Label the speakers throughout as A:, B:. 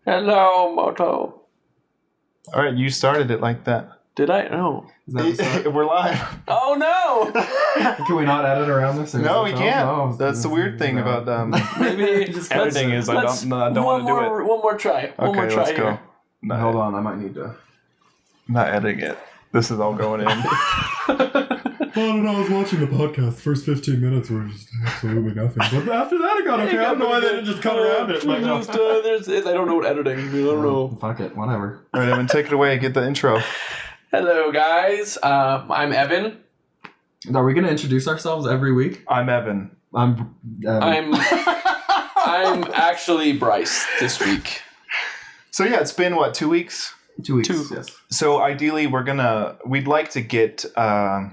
A: Hello, Moto.
B: All right, you started it like that.
A: Did I? No.
B: We're live.
A: Oh, no!
C: Can we not edit around this?
B: No, we can't.
C: No.
B: That's the weird thing about
A: Maybe
B: just editing is I don't want to do it.
A: One more try. One more try
B: let's go.
A: here.
B: No,
C: Hold on, I might need to.
B: I'm not editing it. This is all going in.
C: Oh no, I was watching the podcast. First 15 minutes were just absolutely nothing. But after that, it got okay. I don't know why they didn't just cut around it. Like,
A: I don't know what editing. I don't know.
C: Fuck it, whatever.
B: All right, Evan, take it away. Get the intro.
A: Hello, guys. I'm Evan.
C: Are we going to introduce ourselves every week?
B: I'm Evan.
A: I'm actually Bryce this week.
B: So yeah, it's been what, 2 weeks?
C: 2 weeks.
B: Yes. So ideally, we'd like to get a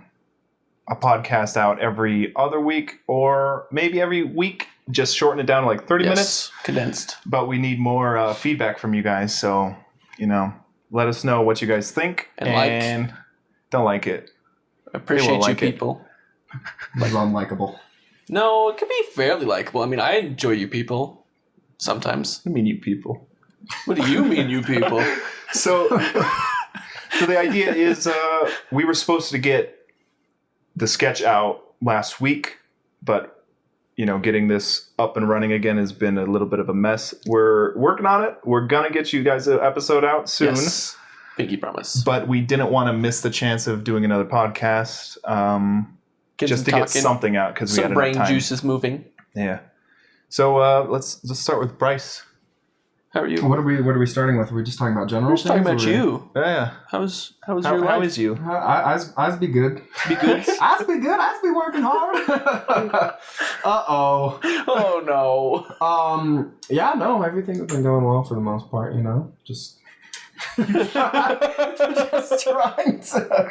B: podcast out every other week or maybe every week. Just shorten it down to like 30 minutes.
A: Condensed.
B: But we need more feedback from you guys. So, let us know what you guys think. And don't like it.
A: I appreciate you
B: like
A: people.
C: Like unlikable.
A: No, it can be fairly likable. I mean, I enjoy you people sometimes.
B: I mean, you people.
A: What do you mean, you people?
B: So the idea is we were supposed to get the sketch out last week, but getting this up and running again has been a little bit of a mess. We're working on it. We're gonna get you guys an episode out soon.
A: Yes. Pinky promise.
B: But we didn't want to miss the chance of doing another podcast just to get something out because we had
A: some brain
B: enough time.
A: juices moving.
B: Yeah. So let's start with Bryce.
A: How are you?
C: What are we starting with? Are we just talking about general
A: We're just talking
C: things,
A: about
C: or
A: you.
B: Yeah.
A: How's your life?
B: How is you?
C: I's be good.
A: Be good?
C: I's be good. I's be working hard. Uh-oh.
A: Oh, no.
C: Yeah, no, everything has been going well for the most part, just just trying to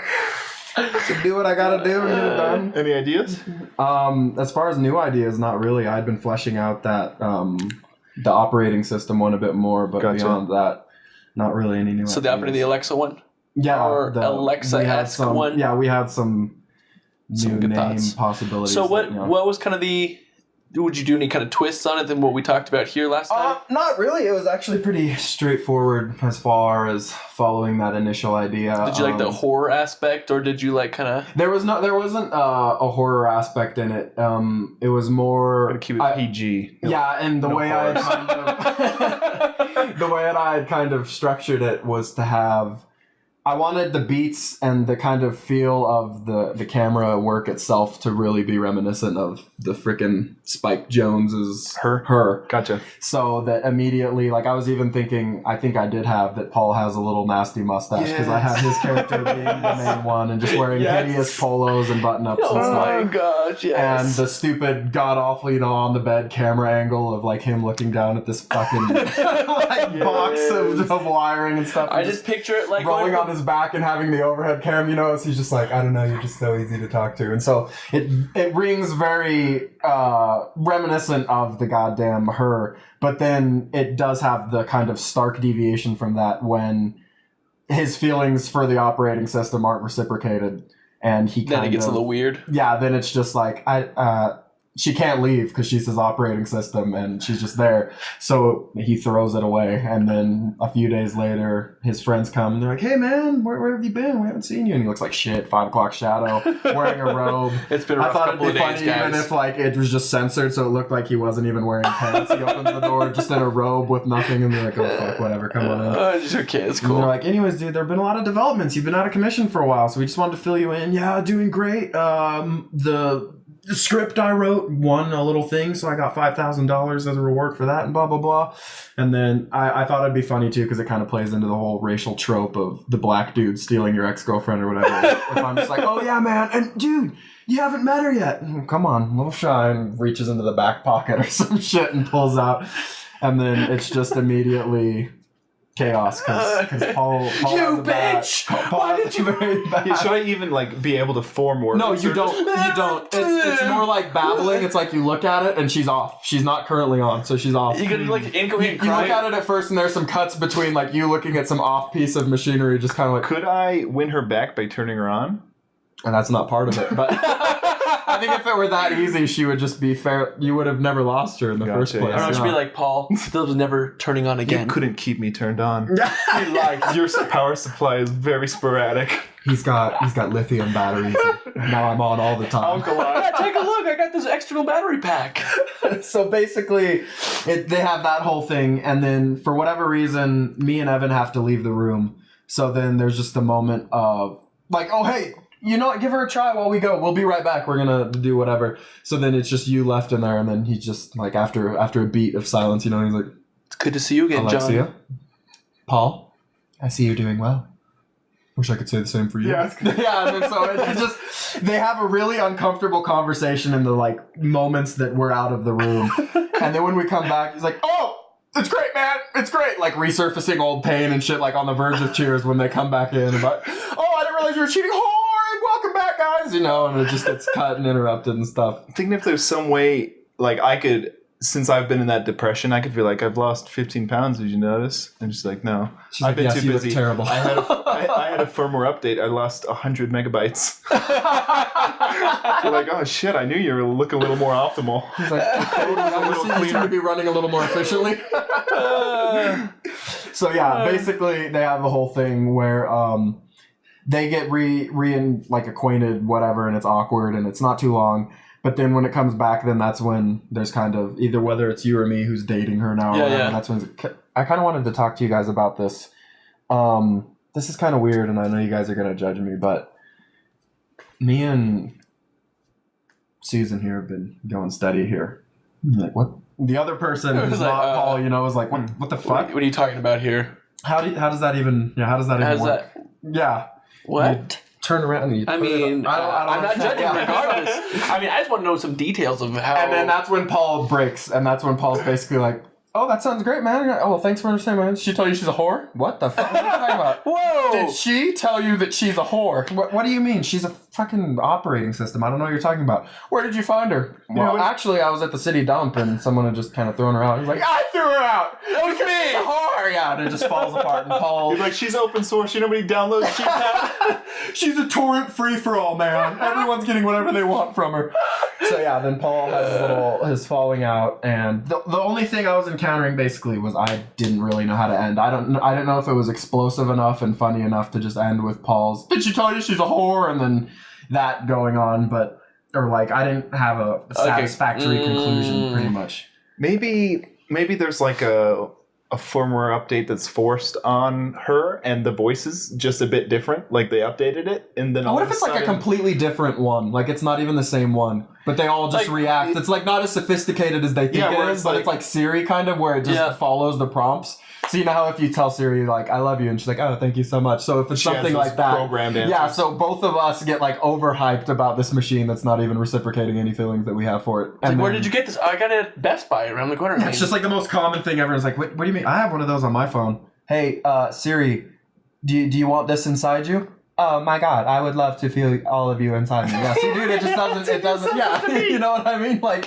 C: do what I gotta do and get it done.
B: Any ideas?
C: As far as new ideas, not really. I'd been fleshing out that the operating system one a bit more, but beyond that, not really any new ideas.
A: So the operating the Alexa one?
C: Yeah.
A: Or Alexa-esque one?
C: Yeah, we had some new
A: good
C: name
A: thoughts.
C: possibilities.
A: So what was kind of would you do any kind of twists on it than what we talked about here last time?
C: Not really. It was actually pretty straightforward as far as following that initial idea.
A: Did you like the horror aspect, or did you like kind of?
C: There wasn't a horror aspect in it. It was more.
B: Gotta keep it PG.
C: Yeah, and the way I had kind of structured it was to have. I wanted the beats and the kind of feel of the camera work itself to really be reminiscent of the frickin' Spike Jonze's Her.
B: Gotcha.
C: So that immediately, I was even thinking, I think I did have that Paul has a little nasty mustache because I had his character being the main one and just wearing hideous polos and button-ups and stuff.
A: Oh my gosh, yes.
C: And the stupid, god-awful, on the bed camera angle of him looking down at this fucking box of wiring and stuff.
A: I just picture it
C: rolling on his back and having the overhead cam, so he's just I don't know, you're just so easy to talk to. And so it rings very reminiscent of the goddamn Her, but then it does have the kind of stark deviation from that when his feelings for the operating system aren't reciprocated, and
A: then it gets a little weird.
C: Yeah, then it's just she can't leave because she's his operating system and she's just there. So he throws it away. And then a few days later, his friends come and they're like, hey man, where have you been? We haven't seen you. And he looks like shit, 5 o'clock shadow, wearing a robe.
A: It's been a rough couple of days, guys.
C: Even if it was just censored so it looked like he wasn't even wearing pants. He opens the door just in a robe with nothing and they're like, oh fuck, whatever, come on in.
A: It's okay, it's cool.
C: And they're like, anyways, dude, there have been a lot of developments. You've been out of commission for a while, so we just wanted to fill you in. Yeah, doing great. The script I wrote won a little thing, so I got $5,000 as a reward for that, and blah, blah, blah. And then I thought it'd be funny, too, because it kind of plays into the whole racial trope of the black dude stealing your ex-girlfriend or whatever. If I'm just like, oh, yeah, man, and dude, you haven't met her yet. Come on, a little shy, and reaches into the back pocket or some shit and pulls out. And then it's just immediately chaos because Paul
A: you bitch! Why did you?
B: Yeah, should I even be able to form words?
C: No, you don't. You don't. It's more like babbling. It's like you look at it and she's off. She's not currently on, so she's off.
A: You can incoherent.
C: You look at it at first, and there's some cuts between you looking at some off piece of machinery, just kind of
B: Could I win her back by turning her on?
C: And that's not part of it, but. I think if it were that easy, she would just be fair. You would have never lost her in the first place.
A: I don't know, she'd be like, Paul, still was never turning on
B: You
A: again.
B: couldn't keep me turned on.
A: You lied.
B: Your power supply is very sporadic.
C: He's got lithium batteries. And now I'm on all the time.
A: Yeah, take a look. I got this external battery pack.
C: So basically, they have that whole thing, and then for whatever reason, me and Evan have to leave the room. So then there's just a moment of like, oh hey, you know what? Give her a try while we go. We'll be right back. We're gonna do whatever. So then it's just you left in there, and then he just like after a beat of silence, he's like,
A: It's good to see you again,
C: Alexia,
A: John.
C: Paul, I see you're doing well. Wish I could say the same for you.
B: Yeah.
C: Yeah, and then so it's just they have a really uncomfortable conversation in the like moments that we're out of the room, and then when we come back, he's like, "Oh, it's great, man, it's great!" Like resurfacing old pain and shit, like on the verge of tears when they come back in. And like, "Oh, I didn't realize you were cheating hard. Welcome back, guys." You know, and it just gets cut and interrupted and stuff.
B: I'm thinking if there's some way, like I could, since I've been in that depression, I could be like, I've lost 15 pounds. Did you notice? I'm just like, no.
C: She's
B: I've
C: like,
B: been
C: yes,
B: too
C: you look
B: busy.
C: terrible.
B: I had a firmware update. I lost 100 megabytes. You're like, oh shit! I knew you were looking a little more optimal.
C: He's like, you seem to be running a little more efficiently. So yeah, basically they have a whole thing where they get acquainted, whatever, and it's awkward and it's not too long. But then when it comes back, then that's when there's kind of either whether it's you or me who's dating her now. Or whatever, that's when I kind of wanted to talk to you guys about this. This is kind of weird, and I know you guys are gonna judge me, but me and Susan here have been going steady here. Like what? The other person who's
A: like,
C: not Paul, you know, was like, what the fuck?
A: What are you talking about here?
C: How does that even work? Yeah.
A: What?
C: Turn around and you
A: I mean, I'm not judging regardless. I mean, I just want to know some details of how...
C: And then that's when Paul breaks, and that's when Paul's basically like, oh, that sounds great, man. Oh, well, thanks for understanding, man. She told you she's a whore? What the fuck? What are you talking about?
A: Whoa!
C: Did she tell you that she's a whore? What do you mean? She's a fucking operating system. I don't know what you're talking about. Where did you find her? Well, actually, I was at the city dump, and someone had just kind of thrown her out. He's like, I threw her out! That was me! She's a whore! Yeah, and it just falls apart, and Paul...
B: You're like, she's open source. Nobody downloads.
C: She's a torrent free-for-all, man. Everyone's getting whatever they want from her. So yeah, then Paul has his falling out, and the only thing I was encountering basically was I didn't really know how to end. I don't know if it was explosive enough and funny enough to just end with Paul's, did she tell you she's a whore? And then that going on, or like I didn't have a satisfactory conclusion pretty much.
B: Maybe there's like a firmware update that's forced on her, and the voice is just a bit different. Like they updated it, and then
C: What if it's like a completely different one? Like it's not even the same one, but they all just react. It's like not as sophisticated as they think it is, but it's like Siri kind of where it just follows the prompts. So you know how if you tell Siri like I love you, and she's like, oh, thank you so much. So if it's something like that,
B: programmed answers.
C: yeah. So both of us get like overhyped about this machine that's not even reciprocating any feelings that we have for it.
A: And like, where did you get this? I got it at Best Buy around the corner.
C: Yeah, it's just like the most common thing ever. It's like, what do you mean? I have one of those on my phone. Hey, Siri, do you want this inside you? Oh my God, I would love to feel all of you inside me. Yeah, see, dude, it just doesn't. It doesn't. Yeah, you know what I mean? Like,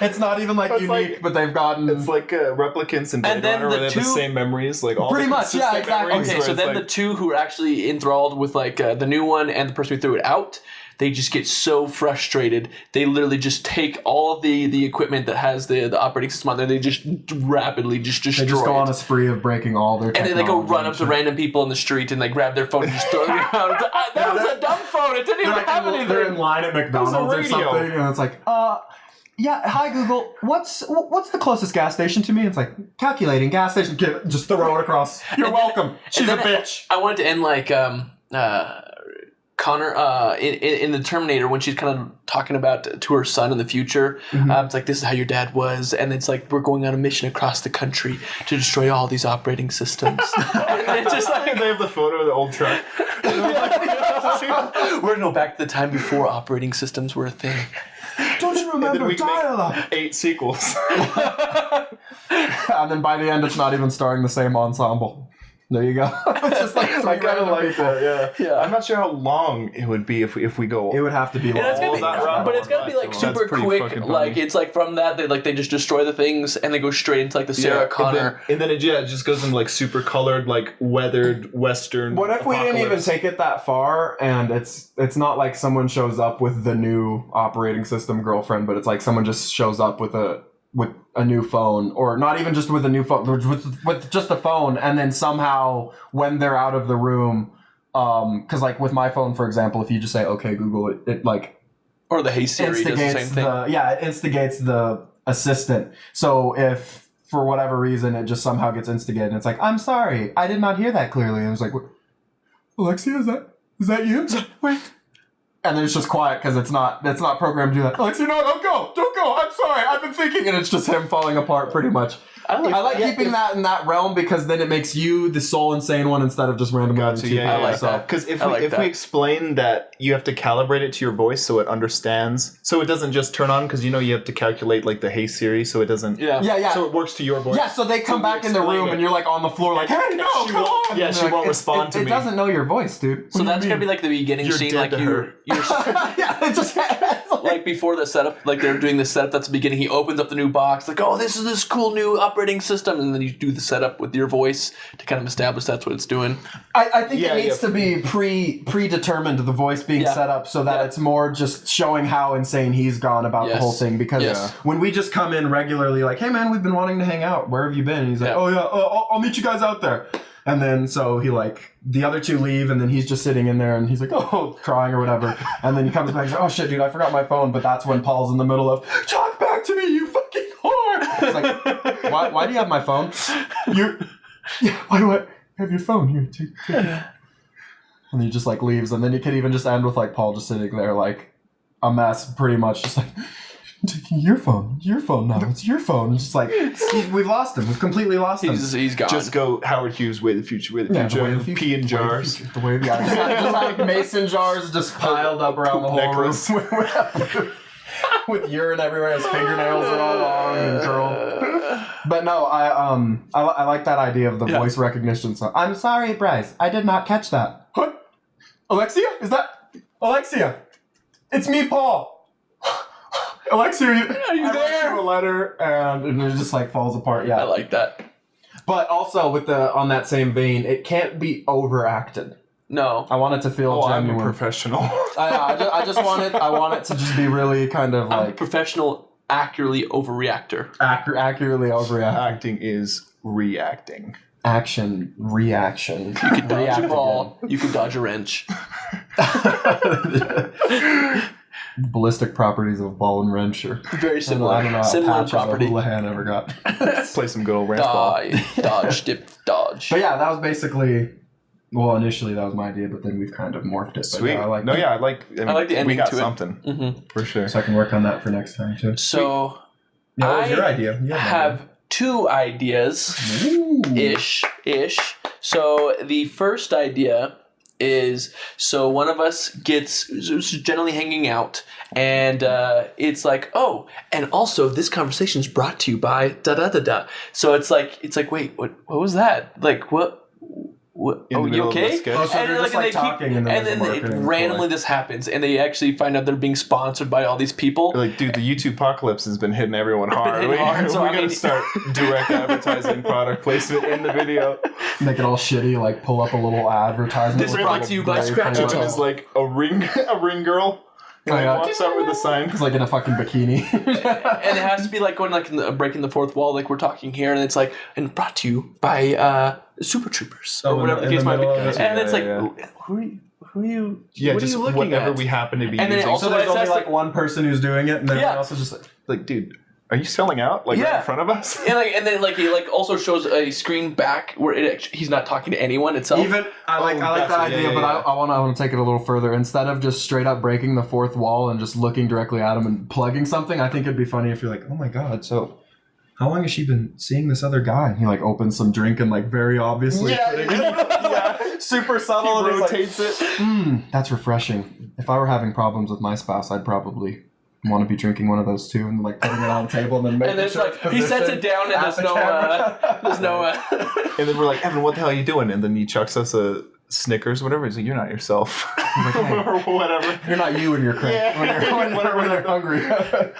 C: it's not even like unique, like, but they've gotten.
B: It's like replicants and Blade Runner where they have the same memories, like all
C: pretty
B: the
C: much. Yeah, exactly.
A: Okay, so then the two who are actually enthralled with like the new one and the person who threw it out, they just get so frustrated. They literally just take all of the equipment that has the operating system on there. They just rapidly just destroy.
C: They just go
A: it.
C: on a spree of breaking all their.
A: And then they go run up to random people in the street and they grab their phone and just throw it around. That was a dumb phone. It didn't even have anything.
C: They're in line at McDonald's or something, and it's like, yeah, hi Google. What's the closest gas station to me? It's like calculating gas station. Just throw it across. You're welcome. She's a bitch.
A: I wanted to end like Connor in the Terminator when she's kind of talking about to her son in the future. It's like, this is how your dad was, and it's like we're going on a mission across the country to destroy all these operating systems. And it's just like
B: they have the photo of the old truck.
A: We're gonna go back to the time before operating systems were a thing.
C: Don't you remember dial-up?
B: 8 sequels.
C: And then by the end, it's not even starring the same ensemble. There you go. It's just like
B: I kind of like that. Yeah.
A: Yeah.
B: I'm not sure how long it would be if we go.
C: It would have to be
A: And it's
C: long.
A: gonna be, but it's gonna be like
B: That's
A: super
B: pretty
A: quick.
B: fucking funny.
A: Like it's like from that they just destroy the things and they go straight into like the Sarah Connor.
B: And then it just goes into like super colored, like weathered Western.
C: What if we didn't even
B: apocalypse.
C: take it that far and it's not like someone shows up with the new operating system girlfriend, but it's like someone just shows up with a new phone, or not even just with a new phone, with just a phone, and then somehow when they're out of the room, because like with my phone, for example, if you just say "Okay, Google," it like
A: Or the Hey Siri does the same thing.
C: it instigates the assistant. So if for whatever reason it just somehow gets instigated, and it's like, "I'm sorry, I did not hear that clearly," and it's like, "Alexia, is that you?"
A: Wait.
C: And then it's just quiet because it's not programmed to do that. Alexia, no, don't go. I'm sorry, I've been thinking, and it's just him falling apart pretty much. I like keeping that in that realm because then it makes you the sole insane one instead of just randomly.
B: I like
A: that.
B: Because if we explain that you have to calibrate it to your voice so it understands, so it doesn't just turn on, because you have to calculate like the Hey Siri, so it doesn't.
C: Yeah.
B: So it works to your voice.
C: Yeah, so they come back in the room and you're like on the floor like, hey, no, come on.
B: Yeah,
C: And
B: she
C: they're like,
B: won't respond to me.
C: It doesn't know your voice, dude.
A: So that's gonna be like the beginning
B: You're
A: scene,
B: dead
A: like
B: to
A: you're
B: her.
C: Yeah, it just
A: like before the setup, like they're doing the setup. That's the beginning. He opens up the new box, like, oh, this is this cool new operating system, and then you do the setup with your voice to kind of establish that's what it's doing.
C: I think it needs to be predetermined, the voice being set up so that it's more just showing how insane he's gone about the whole thing. Because when we just come in regularly, like, hey man, we've been wanting to hang out. Where have you been? And he's like, oh yeah, I'll meet you guys out there. And then so he the other two leave, and then he's just sitting in there and he's like, oh, crying or whatever. And then he comes back and says, oh shit, dude, I forgot my phone. But that's when Paul's in the middle of, talk back to me, you fucking whore. It's like, why do you have my phone? Why do I have your phone? Here, take it. And he just like leaves. And then you could even just end with like Paul just sitting there like a mess, pretty much, just like, I'm taking your phone now. It's your phone. It's just like we've lost him. We've completely lost him.
A: He's gone.
B: Just go Howard Hughes, way of the future, way of the future.
C: The way of the future.
B: Pee in jars.
C: The way of the future. Just like mason jars just piled up around the whole room. With urine everywhere. His fingernails are all long and curled. But no, I like that idea of the voice recognition. So I'm sorry, Bryce. I did not catch that. What? Alexia? Is that Alexia? It's me, Paul. Alexia, are you there? I wrote you a letter, and it just like falls apart. Yeah,
A: I like that.
C: But also with on that same vein, it can't be overacted.
A: No,
C: I want it to feel genuine.
B: I'm a professional.
C: I just want it. I want it to just be really kind of
A: I'm a
C: like
A: professional, accurately overreactor.
C: Accurately overreacted.
B: Acting is reacting.
C: Action, reaction.
A: You can dodge a ball. You can dodge a wrench.
C: Ballistic properties of ball and wrench are
A: Very similar.
C: I don't know how
A: Similar
C: patches
A: property.
C: a Houlihan ever got.
B: Let's play some good old ranch ball.
A: Dodge, dip, dodge.
C: But yeah, that was basically. Well, initially that was my idea, but then we've kind of morphed it.
B: Sweet.
C: I like
B: I like the ending. We got
A: to it.
B: something for sure.
C: So I can work on that for next time too.
A: So
C: Yeah, what was your idea?
A: I have two ideas, ish. So the first idea is, so one of us gets generally hanging out, and it's like, oh, and also this conversation is brought to you by da da da da. So it's like, wait, what was that? Like, what? Oh, you okay?
C: Oh, so they're just like talking, and
A: then randomly this happens, and they actually find out they're being sponsored by all these people.
B: Like, dude, the YouTube apocalypse has been hitting everyone hard. We gotta start direct advertising, product placement in the video.
C: Make it all shitty, like pull up a little advertisement.
A: This brought to you by Scratch
B: It is like a ring girl. Walks out with a sign.
C: It's like in a fucking bikini.
A: And it has to be like going like breaking the fourth wall, like we're talking here, and it's like, and brought to you by Super Troopers or whatever the case might be. And it's like, who are you?
B: Yeah,
A: what
B: just
A: are you looking
B: whatever
A: at?
B: we happen to be
A: And then
B: using.
A: also
C: So there's only
A: that's
C: like one person who's doing it, and then everyone else is just
B: like, dude, are you selling out right in front of us?
A: And then he also shows a screen back where he's not talking to anyone itself.
C: Even I like that idea, but I want to take it a little further. Instead of just straight up breaking the fourth wall and just looking directly at him and plugging something, I think it'd be funny if you're like, oh my god, so how long has she been seeing this other guy? And he like opens some drink and like very obviously super subtle,
B: He
C: and
B: rotates it.
C: That's refreshing. If I were having problems with my spouse, I'd probably want to be drinking one of those too, and like putting it on the table, and then making
A: And then it's
C: sure
A: like, he sets it down and there's no,
B: And then we're like, Evan, what the hell are you doing? And then he chucks us a Snickers, whatever. He's like, you're not yourself.
C: Like, hey,
B: or whatever.
C: you're not you when you're cranky.
B: Yeah.
C: When you're hungry. I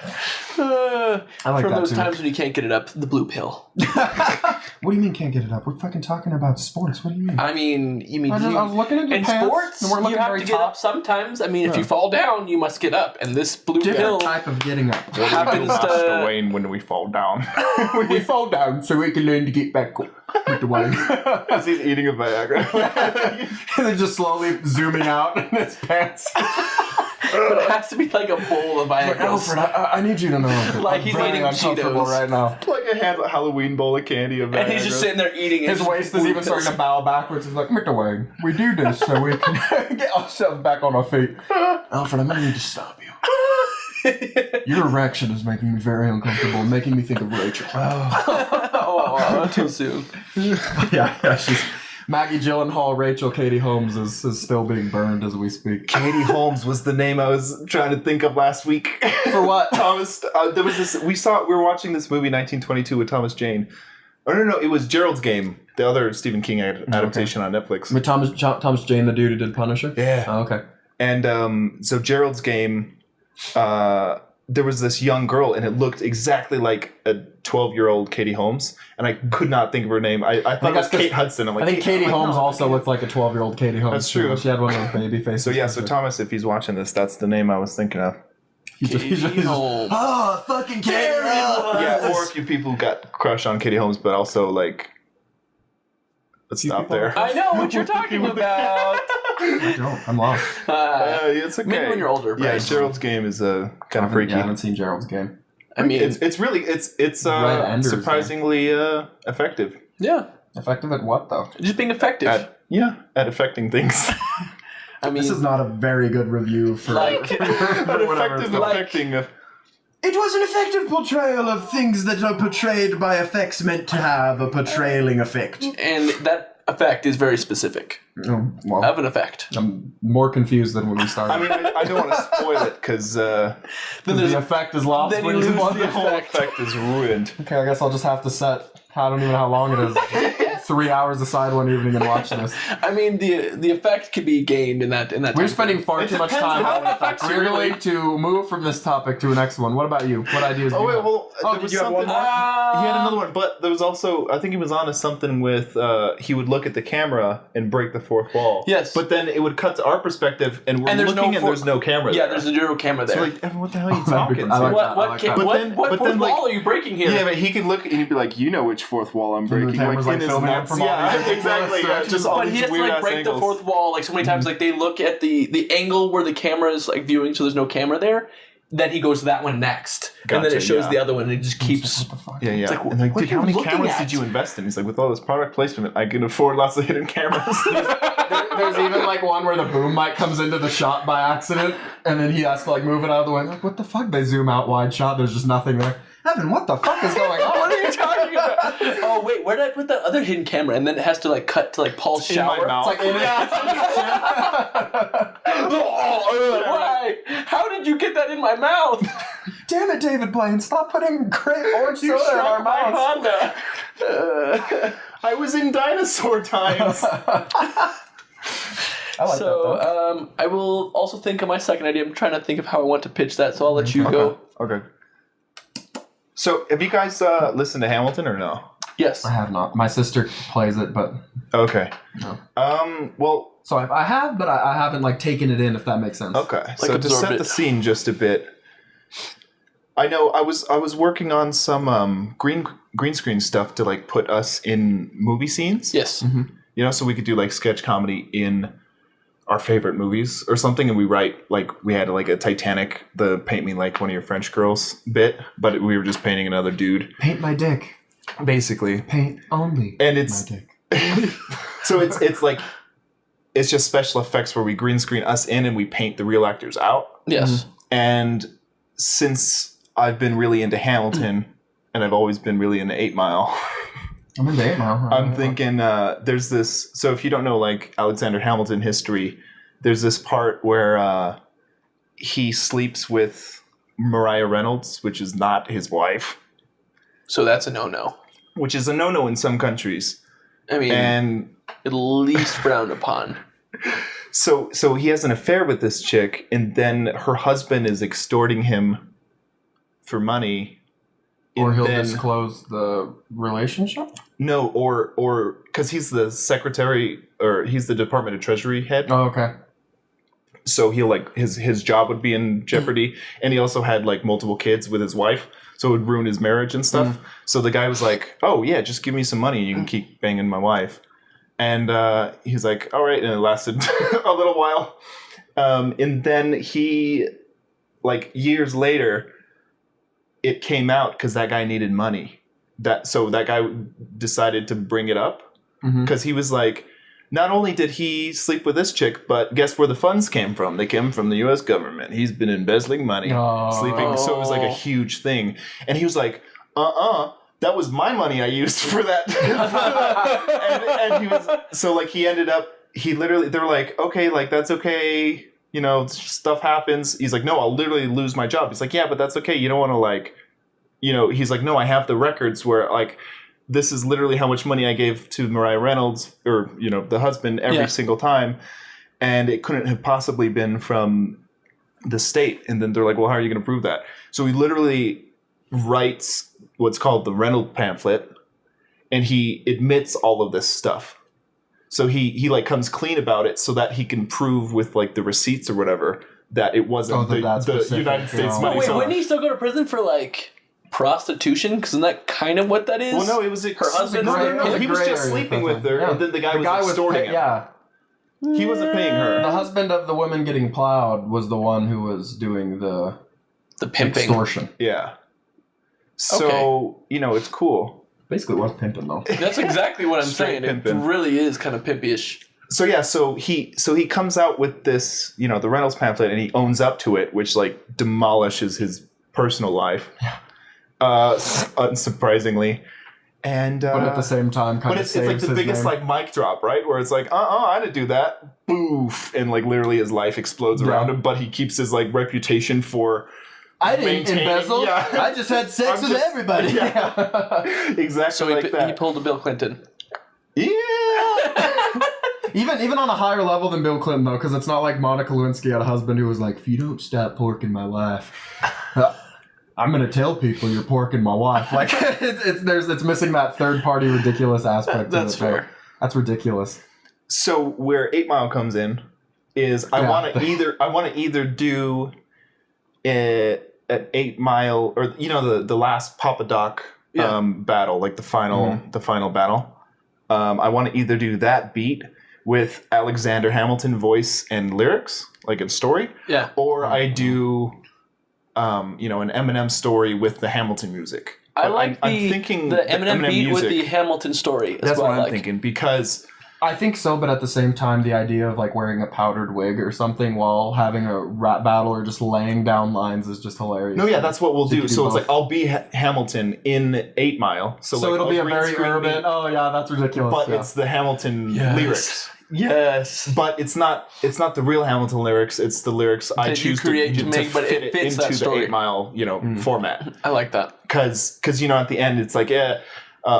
C: like
A: for
C: that
A: those
C: too.
A: times when you can't get it up, the blue pill.
C: What do you mean can't get it up? We're fucking talking about sports. What do you mean?
A: I mean,
C: I was looking at your
A: in
C: pants,
A: sports,
C: and we're looking
A: you have
C: very
A: to get
C: top.
A: up sometimes. I mean, if
C: Yeah.
A: you fall down, you must get up. And this blue pill
C: Different type of getting up.
A: happens
B: Ask
A: to...
B: Wayne when we fall down.
C: We fall down so we can learn to get back up with the wine.
B: As he's eating a Viagra.
C: And then just slowly zooming out in his pants.
A: But it has to be like a bowl of
C: Like,
A: Viagra.
C: Alfred, I need you to know.
A: Like
C: I'm
A: he's
C: very
A: eating
C: uncomfortable
A: Cheetos.
C: right now.
B: Like a Halloween bowl of candy of Viagra.
A: And he's just sitting there eating it.
C: His waist is even starting to bow backwards. He's like, Mr. Wayne, we do this so we can get ourselves back on our feet. Alfred, I'm going to need to stop you. Your erection is making me very uncomfortable, making me think of Rachel.
A: Oh, too soon.
C: Yeah, she's... Maggie Gyllenhaal, Rachel, Katie Holmes is still being burned as we speak.
B: Katie Holmes was the name I was trying to think of last week.
C: For what?
B: Thomas, there was this, we were watching this movie 1922 with Thomas Jane. Oh, no, it was Gerald's Game, the other Stephen King adaptation on Netflix.
C: With Thomas Jane, the dude who did Punisher?
B: Yeah.
C: Oh, okay.
B: And so Gerald's Game, there was this young girl, and it looked exactly like a 12-year-old Katie Holmes, and I could not think of her name. I thought it was Kate Hudson. I'm like,
C: I think Katie Holmes
B: no,
C: also looked like a 12-year-old Katie Holmes.
B: That's true.
C: Too. She had one of those baby faces.
B: So yeah, so Thomas, if he's watching this, that's the name I was thinking of.
A: Katie Holmes.
C: Oh, fucking Katie Holmes!
B: Yeah, or if you people got crush on Katie Holmes, but also like, let's stop
C: people-
B: there.
A: I know what you're talking about.
C: I don't. I'm lost.
B: It's okay.
A: Maybe when you're older.
B: Yeah,
A: Right?
B: Gerald's Game is kind of freaky.
C: I haven't seen Gerald's Game.
A: I mean,
B: It's really
C: Red Ender's
B: surprisingly effective
A: yeah,
C: Effective at what, though?
A: just being effective.
B: at affecting things.
A: I mean,
C: This is not a very good review for...
A: Like-
C: for
B: But
C: whatever it's
B: effective
C: called.
B: affecting.
C: It was an effective portrayal of things that are portrayed by effects meant to have a portraying effect.
A: and that effect is very specific.
C: Oh, well,
A: Of an effect.
C: I'm more confused than when we started.
B: I mean, I don't want to spoil it because
A: Then
C: the
A: there's
C: effect is lost
A: then
C: when
A: you
C: you
A: lose
C: want
A: the
C: the
B: whole effect is ruined.
C: Okay, I guess I'll just have to set... I don't even know how long it is. 3 hours aside one evening and watch this.
A: I mean, the effect could be gained in that.
C: We're
A: time
C: spending
A: frame.
C: far
B: It
C: too much
B: depends
C: time
B: on
C: on
B: how it
C: it.
B: affects you,
C: We're
B: really.
C: going to move from this topic to the next one. What about you? What ideas do
B: Oh
C: you
B: wait,
C: have?
B: well, there
C: did
B: was
C: you have
B: something.
C: one more?
B: He had another one, but there was also I think he was on to something with he would look at the camera and break the fourth wall.
A: Yes.
B: but then it would cut to our perspective, and we're
A: And there's
B: looking,
A: no
B: and there's no camera.
A: Yeah,
B: there.
A: there's a zero camera there.
B: So like, Evan, what the hell are you
C: Oh, that'd be
B: talking?
C: great. I like
B: to?
A: what
C: that.
A: what
C: I like
A: ca-
C: that.
B: But
A: what
B: then-
A: what
B: but
A: fourth
B: then, like-
A: wall are you breaking here?
B: Yeah, but he could look and he'd be like, you know which fourth wall I'm
C: the
B: breaking.
C: camera's, like,
B: in his
C: filming it
B: nuts.
C: from all these
B: Yeah,
C: different
B: exactly. Yeah,
C: directions.
B: just all
A: But he
B: these
A: has to
B: weird
A: like
B: ass
A: break
B: angles.
A: the fourth wall like so many times. Like they look at the angle where the camera is like viewing, so there's no camera there. Then he goes to that one next, and then
B: Gotcha,
A: it shows
B: yeah.
A: the other one, and it just keeps.
C: What the fuck?
B: Yeah, yeah.
A: like,
B: and like,
A: what
B: dude,
A: are
B: how
A: you
B: many
A: looking
B: cameras
A: at?
B: did you invest in? He's like, with all this product placement, I can afford lots of hidden cameras.
C: There's even like one where the boom mic comes into the shot by accident, and then he has to like move it out of the way. Like, what the fuck? They zoom out wide shot. There's just nothing there. Evan, what the fuck is going on?
A: What are you talking about? Oh wait, where did I put that other hidden camera? And then it has to like cut to like Paul's
B: In my
A: shower.
B: mouth.
C: It's like in
A: Why? How did you get that in my mouth?
C: Damn it, David Blaine! Stop putting great orange
A: You
C: soda in our
A: shrunk my
C: mouths.
A: Honda.
B: I was in dinosaur times.
C: I like that though.
A: I will also think of my second idea. I'm trying to think of how I want to pitch that, so I'll let you go.
B: Okay. So, have you guys listened to Hamilton or no?
A: Yes.
C: I have not. My sister plays it, but
B: Okay.
C: No.
B: Well,
C: so I have, but I haven't like taken it in. If that makes sense.
B: okay. So to
A: absorb
B: set
A: it.
B: the scene just a bit, I know I was working on some green screen stuff to like put us in movie scenes.
A: Yes.
B: You know, so we could do like sketch comedy in our favorite movies or something, and we write like we had like a Titanic, the paint me like one of your French girls bit, but we were just painting another dude,
C: Paint my dick.
B: basically.
C: Paint only.
B: And it's
C: my dick.
B: so it's like it's just special effects where we green screen us in and we paint the real actors out.
A: Yes.
B: And since I've been really into Hamilton and I've always been really into 8 Mile,
C: I'm in date now.
B: I'm thinking there's this. So if you don't know like Alexander Hamilton history, there's this part where he sleeps with Mariah Reynolds, which is not his wife.
A: So that's a no-no.
B: Which is a no-no in some countries.
A: I mean,
B: and
A: at least frowned upon.
B: So he has an affair with this chick, and then her husband is extorting him for money.
C: Or he'll disclose the relationship?
B: No, or because he's the secretary, or he's the Department of Treasury head.
C: Oh, okay.
B: So he'll like his job would be in jeopardy, and he also had like multiple kids with his wife, so it would ruin his marriage and stuff. So the guy was like, "Oh yeah, just give me some money, and you can keep banging my wife." And he's like, "All right," and it lasted a little while, and then he, like years later, it came out because that guy needed money. So that guy decided to bring it up because he was like, not only did he sleep with this chick, but guess where the funds came from? They came from the U.S. government. He's been embezzling money, sleeping. So it was like a huge thing. And he was like, that was my money I used for that. and he was, so like he ended up, they're like, okay, like that's okay. You know, stuff happens. He's like, no, I'll literally lose my job. He's like, yeah, but that's okay. You don't want to like, you know, he's like, no, I have the records where like, this is literally how much money I gave to Mariah Reynolds, or, you know, the husband every single time. And it couldn't have possibly been from the state. And then they're like, well, how are you going to prove that? So he literally writes what's called the Reynolds pamphlet, and he admits all of this stuff. So he like comes clean about it so that he can prove with like the receipts or whatever that it wasn't the United States money.
A: Wait, wouldn't he still go to prison for like prostitution? Because isn't that kind of what that is?
B: Well, no, it was her husband. No, he was just sleeping with her, and then the guy was extorting him.
C: Yeah,
B: he wasn't paying her.
C: The husband of the woman getting plowed was the one who was doing the
A: pimping,
C: extortion.
B: Yeah. So you know, it's cool.
C: Basically, it was pimping though.
A: That's exactly what I'm saying.
B: Pimping.
A: It really is kind of pimpy-ish.
B: So yeah, so he comes out with this, you know, the Reynolds pamphlet, and he owns up to it, which like demolishes his personal life. Yeah. Unsurprisingly, and
C: but at the same time,
B: it's like the biggest like mic drop, right? Where it's like, I didn't do that, boof, and like literally his life explodes around him, but he keeps his like reputation for.
C: I didn't embezzle. Yeah. I just had sex with everybody.
B: Yeah. Exactly.
A: So he pulled a Bill Clinton.
B: Yeah.
C: Even on a higher level than Bill Clinton though, because it's not like Monica Lewinsky had a husband who was like, if you don't stop porking my wife. I'm gonna tell people you're porking my wife. Like it's missing that third party ridiculous aspect.
A: That's fair.
C: That's ridiculous.
B: So where 8 Mile comes in is I want to either do an 8 Mile, or you know the last Papa Doc battle, like the final battle. I want to either do that beat with Alexander Hamilton voice and lyrics, like in story, or I do. You know, an Eminem story with the Hamilton music.
A: I'm thinking the Eminem beat
B: music,
A: with the Hamilton story.
B: That's what I'm thinking, because
C: I think so, but at the same time, the idea of like wearing a powdered wig or something while having a rap battle or just laying down lines is just hilarious.
B: No, yeah, that's what we'll do. So it's like I'll be Hamilton in 8 Mile. So like,
C: it'll be a very urban. Oh yeah, that's ridiculous.
B: But it's the Hamilton lyrics.
A: Yes,
B: but it's not the real Hamilton lyrics. It's the lyrics I choose to make, but it fits into the 8 Mile, you know, format.
A: I like that
B: because you know at the end it's like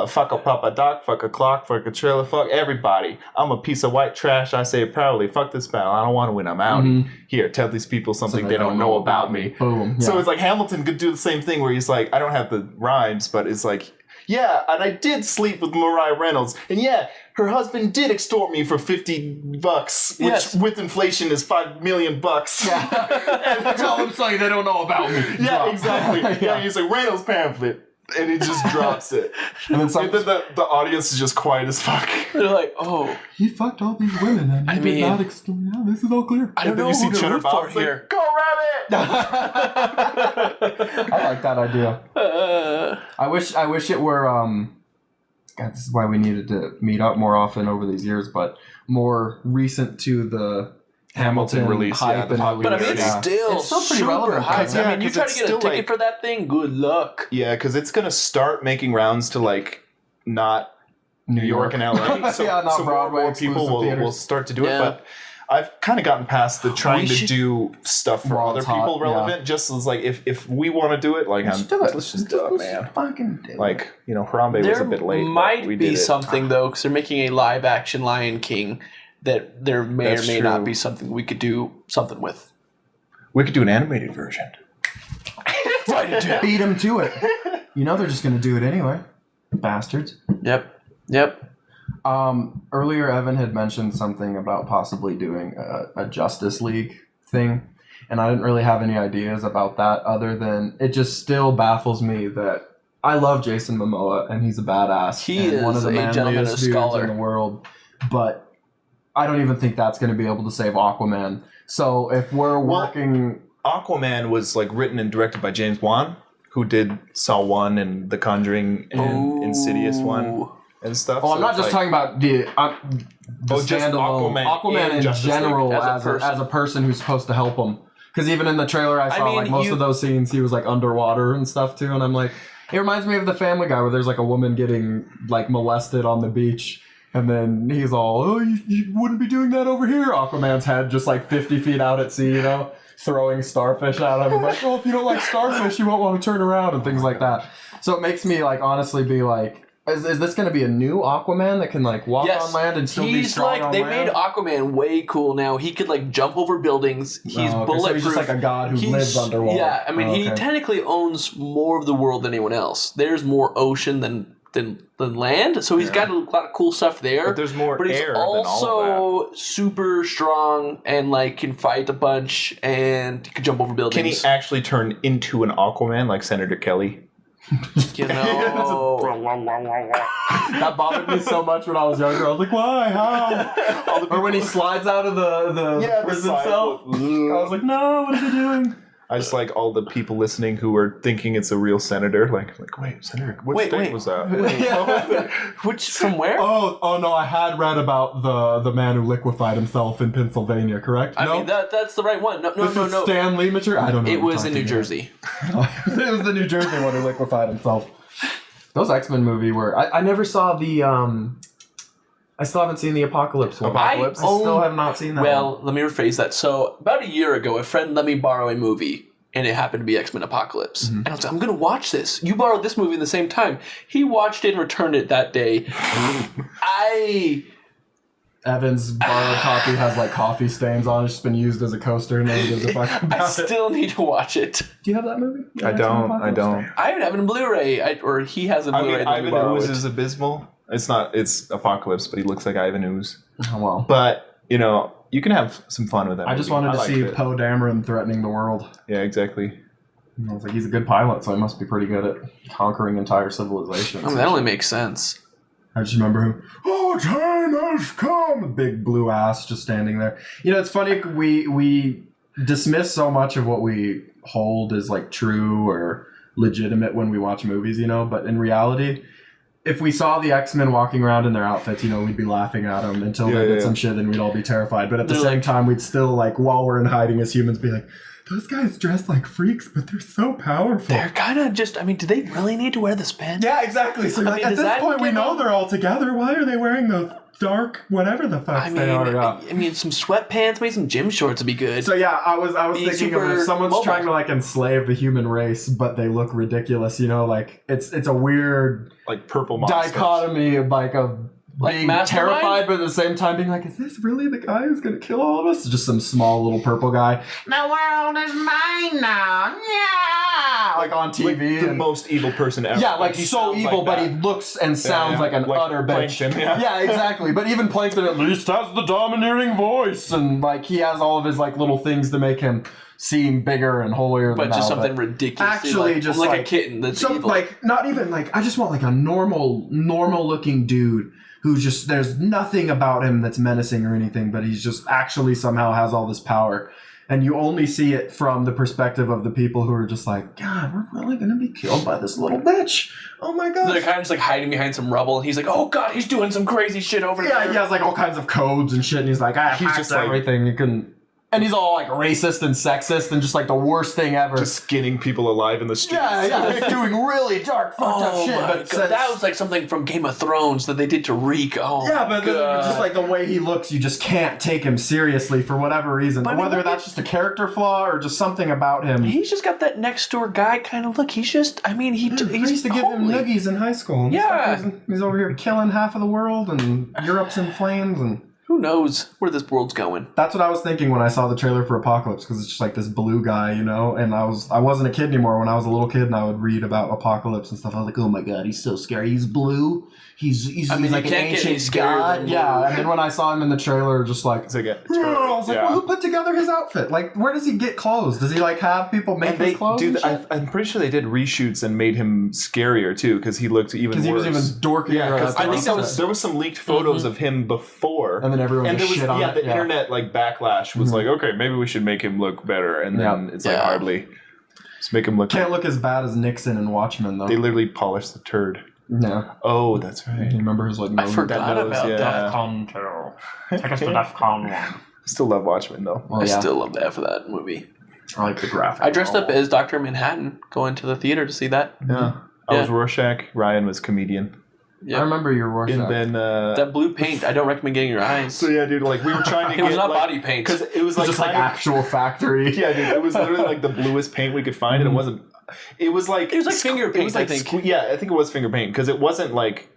B: fuck a Papa Doc, fuck a clock, fuck a trailer, fuck everybody. I'm a piece of white trash. I say proudly, fuck this battle. I don't want to win. I'm out. Here, tell these people something they don't know about me.
C: Boom. Yeah.
B: So it's like Hamilton could do the same thing where he's like, I don't have the rhymes, but it's like. Yeah, and I did sleep with Mariah Reynolds. And yeah, her husband did extort me for $50, which with inflation is $5 million. Yeah.
C: And tell them something they don't know about me.
B: Yeah, exactly. Yeah, he's like, Reynolds pamphlet. And he just drops it. And then the audience is just quiet as fuck.
A: They're like, oh.
C: He fucked all these women. And I mean, not this is all clear.
A: I don't know who to root for here.
B: Like, go Rabbit!
C: I like that idea. I wish it were, God, this is why we needed to meet up more often over these years, but more recent to the Hamilton release hype and how we.
A: But I mean, it's still pretty relevant. Hype.
B: Yeah,
A: I mean, you try to get a ticket for that thing. Good luck.
B: Yeah, because it's gonna start making rounds to like not New York and LA. So,
C: not
B: so
C: Broadway.
B: more people will start to do it. But I've kind of gotten past the trying to do stuff for
C: While
B: other
C: it's hot,
B: people relevant. Just as like if we want to do it, like let's just do it, man.
C: Fucking do it.
B: Like Harambe was a bit late.
A: There might
B: we
A: be
B: did it.
A: something though, because they're making a live action Lion King that there may
B: That's
A: or may
B: true.
A: not be something we could do something with.
B: We could do an animated version.
A: Write it down.
C: Beat them to it. You know they're just gonna do it anyway. Bastards.
A: Yep.
C: Earlier, Evan had mentioned something about possibly doing a Justice League thing, and I didn't really have any ideas about that other than it just still baffles me that I love Jason Momoa and he's a badass.
A: He
C: and
A: is
C: one of the
A: a gentleman,
C: manliest
A: a
C: dudes
A: scholar.
C: in the world, but I don't even think that's going to be able to save Aquaman. So if we're working...
B: Aquaman was like written and directed by James Wan, who did Saw 1 and The Conjuring and Insidious 1 and stuff.
C: Oh, I'm not just talking about the
B: just
C: standalone Aquaman in
B: Justice League.
C: general
A: As a
C: as a person who's supposed to help him. Because even in the trailer, I saw
A: mean,
C: like most of those scenes, he was like underwater and stuff too, and I'm like, it reminds me of the Family Guy where there's like a woman getting like molested on the beach, and then he's all, oh, you wouldn't be doing that over here. Aquaman's head just like 50 feet out at sea, throwing starfish at him. Like, oh, if you don't like starfish, you won't want to turn around and things like that. So it makes me like honestly be like, is this going to be a new Aquaman that can like walk on land and still be strong on
A: they
C: land?
A: made Aquaman way cool now. He could like jump over buildings. He's bulletproof.
C: So he's just like a god who lives underwater.
A: Yeah, I mean he technically owns more of the world than anyone else. There's more ocean than land, so he's got a lot of cool stuff there.
B: But there's more
A: But he's
B: air than all of
A: also super strong and like can fight a bunch and he can jump over buildings.
B: Can he actually turn into an Aquaman like Senator Kelly?
A: You know,
C: That bothered me so much when I was younger. I was like, why? How? Or when he slides out of the prison cell. I was like, no, what is he doing?
B: I just like all the people listening who are thinking it's a real senator. Like wait, senator, what state was that?
A: Which from where?
C: Oh no, I had read about the man who liquefied himself in Pennsylvania, correct?
A: I mean that's the right one. No.
C: Stan Lee material? I don't know.
A: It was in New Jersey.
C: It was the New Jersey one who liquefied himself. Those X-Men movie were... I never saw the... I still haven't seen the Apocalypse one. I still have not seen that one.
A: Let me rephrase that. So, about a year ago, a friend let me borrow a movie, and it happened to be X-Men Apocalypse. And I was like, I'm going to watch this. You borrowed this movie at the same time. He watched it and returned it that day.
C: Evan's borrowed copy has like coffee stains on it. It's just been used as a coaster and nobody gives a fuck about
A: I still need to watch it.
C: Do you have that movie?
B: I don't.
A: I have it in Blu-ray, or he has a Blu-ray.
B: Ivan Ooze is abysmal. It's Apocalypse, but he looks like Ivan Ooze.
C: Oh, well.
B: But, you can have some fun with that
C: I just wanted to see Poe Dameron threatening the world.
B: Yeah, exactly.
C: And I was like, he's a good pilot, so he must be pretty good at conquering entire civilizations.
A: I mean, that only makes sense.
C: I just remember him, oh, time has come! A big blue ass just standing there. It's funny, we dismiss so much of what we hold as like true or legitimate when we watch movies, but in reality, if we saw the X-Men walking around in their outfits, we'd be laughing at them until they did some shit and we'd all be terrified. But at the same time, we'd still, like, while we're in hiding as humans, be like, those guys dress like freaks, but they're so powerful.
A: They're kind of just, do they really need to wear this pants?
C: Yeah, exactly. So at this point, we know they're all together. Why are they wearing those dark whatever the fuck they are? Yeah.
A: Some sweatpants, maybe some gym shorts would be good.
C: So yeah, I was thinking of if someone's trying to like enslave the human race, but they look ridiculous, like it's a weird
B: like purple
C: dichotomy of like being terrified, but at the same time being like, is this really the guy who's gonna kill all of us? It's just some small little purple guy. The world is mine now. Yeah, like on TV,
B: like the most evil person ever.
C: Yeah, like he's so evil, but he looks and sounds like an utter bitch.
B: Plankton,
C: yeah, exactly. But even Plankton at least has the domineering voice, and like he has all of his like little things to make him seem bigger and holier than
A: but just something ridiculous.
C: Actually, just
A: like a kitten that's evil.
C: Like not even like I just want like a normal looking dude who just there's nothing about him that's menacing or anything, but he's just actually somehow has all this power. And you only see it from the perspective of the people who are just like, God, we're really going to be killed by this little bitch. Oh my God.
A: They're kind of just like hiding behind some rubble. And he's like, oh God, he's doing some crazy shit over there.
C: Yeah, he has like all kinds of codes and shit. And he's like, he's just everything. You can. And he's all like racist and sexist and just like the worst thing ever.
B: Just skinning people alive in the streets.
C: Yeah, doing really dark, fucked up shit. But
A: that was like something from Game of Thrones that they did to Reek. Oh,
C: yeah, but just like the way he looks, you just can't take him seriously for whatever reason.
A: But I mean,
C: whether that's just a character flaw or just something about him.
A: He's just got that next door guy kind of look. He's just, I mean, he
C: used to give him noogies in high school. And
A: Yeah.
C: he's over here killing half of the world and Europe's in flames and...
A: Who knows where this world's going?
C: That's what I was thinking when I saw the trailer for Apocalypse, because it's just like this blue guy, you know. And I wasn't a kid anymore. When I was a little kid, and I would read about Apocalypse and stuff, I was like, oh my god, he's so scary. He's blue. He's like an ancient god. Yeah. And then when I saw him in the trailer, just like,
B: It's like a
C: I was like, well, who put together his outfit? Like, where does he get clothes? Does he like have people make his clothes?
B: I'm pretty sure they did reshoots and made him scarier too, because he looked even worse.
C: Because he was even dorkier.
B: Yeah, because I think
C: there
B: there was some leaked photos of him before,
C: and then everyone just shit on it.
B: The internet like backlash was like, okay, maybe we should make him look better, and then it's like hardly just make him look.
C: Can't look as bad as Nixon and Watchmen though.
B: They literally polished the turd.
C: No.
B: Oh, that's right.
C: You remember his like?
A: I forgot about that.
D: DEFCON 2. Take us to DEFCON 1.
B: Still love Watchmen though.
C: Well,
A: I still love that for that movie.
C: I like the graphic.
A: I dressed up as Dr. Manhattan going to the theater to see that.
B: Yeah. I was Rorschach. Ryan was comedian.
A: Yeah.
C: I remember your Rorschach.
B: And then
A: that blue paint, I don't recommend getting your eyes.
B: So yeah, dude, like we were trying to
A: It
B: get
A: was not
B: like,
A: body paint.
B: because it was like
C: just like actual factory.
B: Yeah, dude, it was literally like the bluest paint we could find, and it wasn't. It was like
A: finger paint.
B: It was like
A: I think.
B: yeah, I think it was finger paint because it wasn't like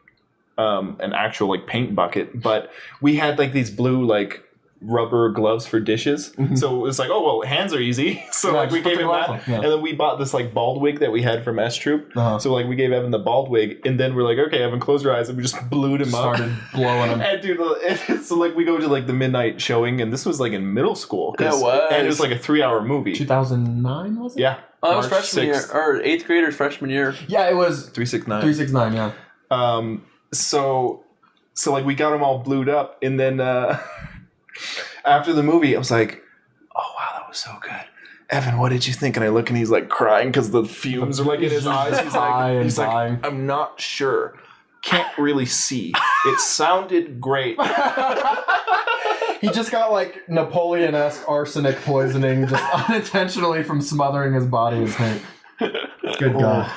B: an actual like paint bucket, but we had like these blue like rubber gloves for dishes. So it was like, oh well, hands are easy. So
C: Yeah,
B: like we
C: just put
B: gave
C: the
B: him
C: gloves
B: that,
C: on, yeah.
B: and then we bought this like bald wig that we had from S Troop. So like we gave Evan the bald wig, and then we're like, okay, Evan, close your eyes, and we just blued him up.
C: Started blowing him.
B: And dude, so like we go to like the midnight showing, and this was like in middle school.
A: Yeah, it was.
B: And it was like a 3-hour movie.
C: 2009 was it?
B: Yeah.
A: Oh, that was
B: March
A: freshman
B: 6th.
A: year, or 8th graders freshman year.
C: Yeah, it was
B: 369.
C: 369. Yeah.
B: So like we got them all blued up, and then after the movie, I was like, "Oh wow, that was so good." Evan, what did you think? And I look, and he's like crying because the fumes are like in his eyes. He's like, I'm not sure. Can't really see. It sounded great.
C: He just got like Napoleon-esque arsenic poisoning just unintentionally from smothering his body in paint. Good God.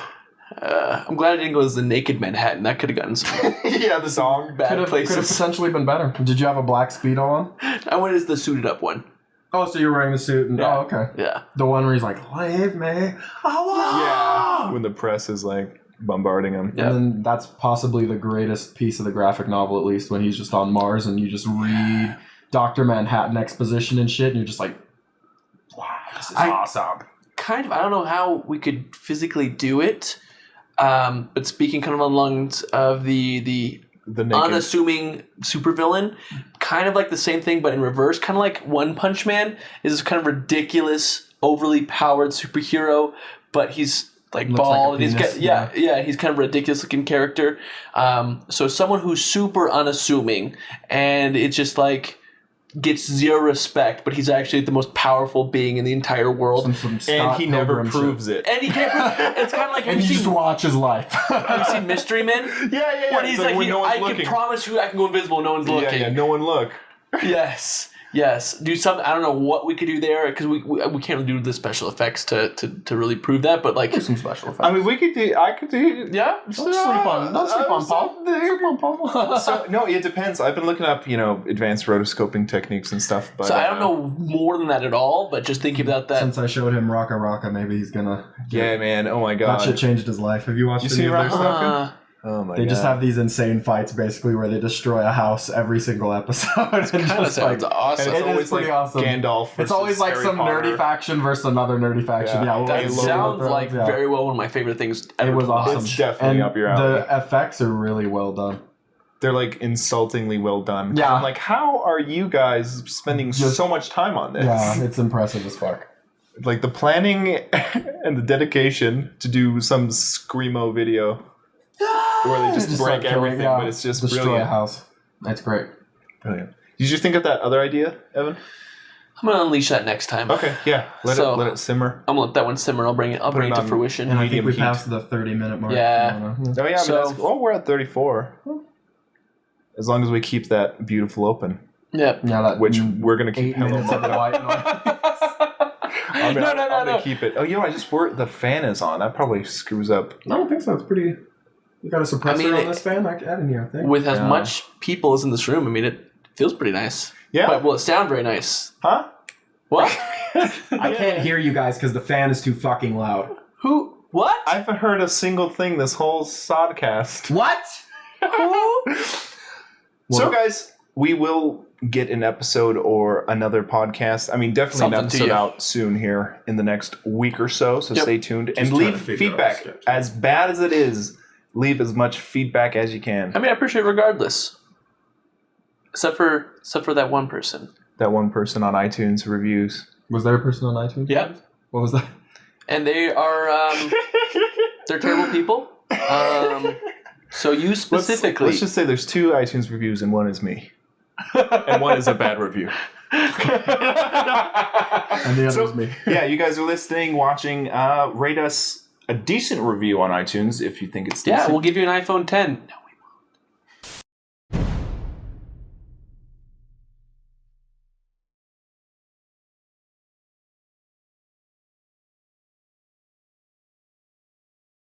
A: I'm glad I didn't go as the Naked Manhattan. That could have gotten some
B: Yeah, the song.
A: bad
C: Could have
A: places.
C: potentially been better. Did you have a black Speedo on?
A: I went as the suited up one.
C: Oh, so you're wearing the suit. And,
A: Yeah.
C: Oh, okay.
A: Yeah.
C: The one where he's like, leave me alone.
B: Yeah, when the press is like bombarding him.
A: Yeah.
C: And then that's possibly the greatest piece of the graphic novel, at least, when he's just on Mars and you just read Dr. Manhattan exposition and shit, and you're just like, wow, this is awesome.
A: Kind of, I don't know how we could physically do it, but speaking kind of on lungs of the
B: naked.
A: unassuming supervillain, kind of like the same thing, but in reverse. Kind of like One Punch Man is this kind of ridiculous, overly powered superhero, but he's like
C: Looks
A: bald.
C: like a
A: And he's
C: penis,
A: got, he's kind of a ridiculous looking character. So someone who's super unassuming, and it's just like gets zero respect, but he's actually the most powerful being in the entire world.
C: Some
B: And
C: Scott
B: he never
C: Pilgrim
B: proves
C: shit.
B: it.
A: And he can't. It's kind of like
C: And you just watch his life.
A: have you seen Mystery Men?
B: Yeah.
A: When he's like,
B: when no one's
A: I
B: looking.
A: can promise you, I can go invisible. No one's looking.
B: Yeah, no one look.
A: Yes. Do something. I don't know what we could do there because we can't do the special effects to really prove that. But like,
C: There's some special effects.
B: I mean, I could do.
A: yeah.
C: Don't sleep on Paul. Don't sleep on Paul.
B: So no, it depends. I've been looking up, advanced rotoscoping techniques and stuff. But
A: So I don't know more than that at all. But just thinking about that.
C: Since I showed him Raka Raka, maybe he's gonna.
B: Yeah, man. Oh my god.
C: That shit changed his life. Have you watched
B: You
C: any
B: see
C: of their
B: Raka
C: stuff?
B: Raka? Oh my god.
C: They just have these insane fights, basically, where they destroy a house every single episode. And
A: Kind of
C: just,
A: sounds
C: like,
A: awesome.
B: And it's
C: It is
B: always
C: pretty
B: like
C: awesome.
B: Gandalf.
C: It's always
B: versus
C: like
B: Harry
C: some
B: Potter.
C: nerdy faction versus another nerdy faction.
B: Yeah.
C: Yeah,
A: That
B: Halo.
A: sounds like
C: Yeah.
A: very well one of my favorite things ever.
C: It was
A: to watch.
C: awesome.
B: It's definitely
C: and
B: up your alley.
C: The effects are really well done.
B: They're like insultingly well done.
C: Yeah.
B: I'm like, how are you guys spending so much time on this?
C: Yeah, it's impressive as fuck.
B: Like the planning and the dedication to do some screamo video where they just break
C: like
B: everything, but it's just
C: destroy
B: brilliant.
C: a house. That's great.
B: Brilliant. Did you think of that other idea, Evan?
A: I'm gonna unleash that next time.
B: Okay, yeah. Let it simmer.
A: I'm gonna let that one simmer. I'll bring it
B: it
A: to
B: on-
A: fruition.
C: And I think
B: Medium
C: we
B: heat.
C: passed the 30-minute mark.
A: Yeah.
B: Oh yeah,
A: So-
B: we're at 34. As long as we keep that beautiful open.
A: Yeah.
C: Yeah, that
B: which we're gonna keep
C: 8 minutes of white noise.
B: I'm gonna keep it. Oh, I just work. The fan is on. That probably screws up.
C: I don't think so. It's pretty. You got a suppressor on this fan? I can add in here, I think.
A: With as much people as in this room, I mean, it feels pretty nice.
B: Yeah.
A: But will it sound very nice?
B: Huh?
A: What?
C: I can't hear you guys because the fan is too fucking loud.
A: Who? What?
B: I haven't heard a single thing this whole sodcast.
C: What?
B: So, guys, we will get an episode or another podcast. I mean, definitely
A: Something
B: an
A: to
B: episode
A: you.
B: out soon here in the next week or so. So
A: Yep.
B: stay tuned and
C: trying
B: leave
C: to figure out
B: feedback.
C: the sketch.
B: As bad as it is, leave as much feedback as you can.
A: I mean, I appreciate it regardless. Except for that one person.
B: That one person on iTunes reviews.
C: Was there a person on iTunes?
A: Yeah.
C: What was that?
A: And they are, they're terrible people. So you specifically.
B: Let's just say there's 2 iTunes reviews and one is me. And one is a bad review.
C: And the other was me.
B: Yeah, you guys are listening, watching. Rate us a decent review on iTunes if you think it's decent.
A: Yeah, we'll give you an iPhone 10.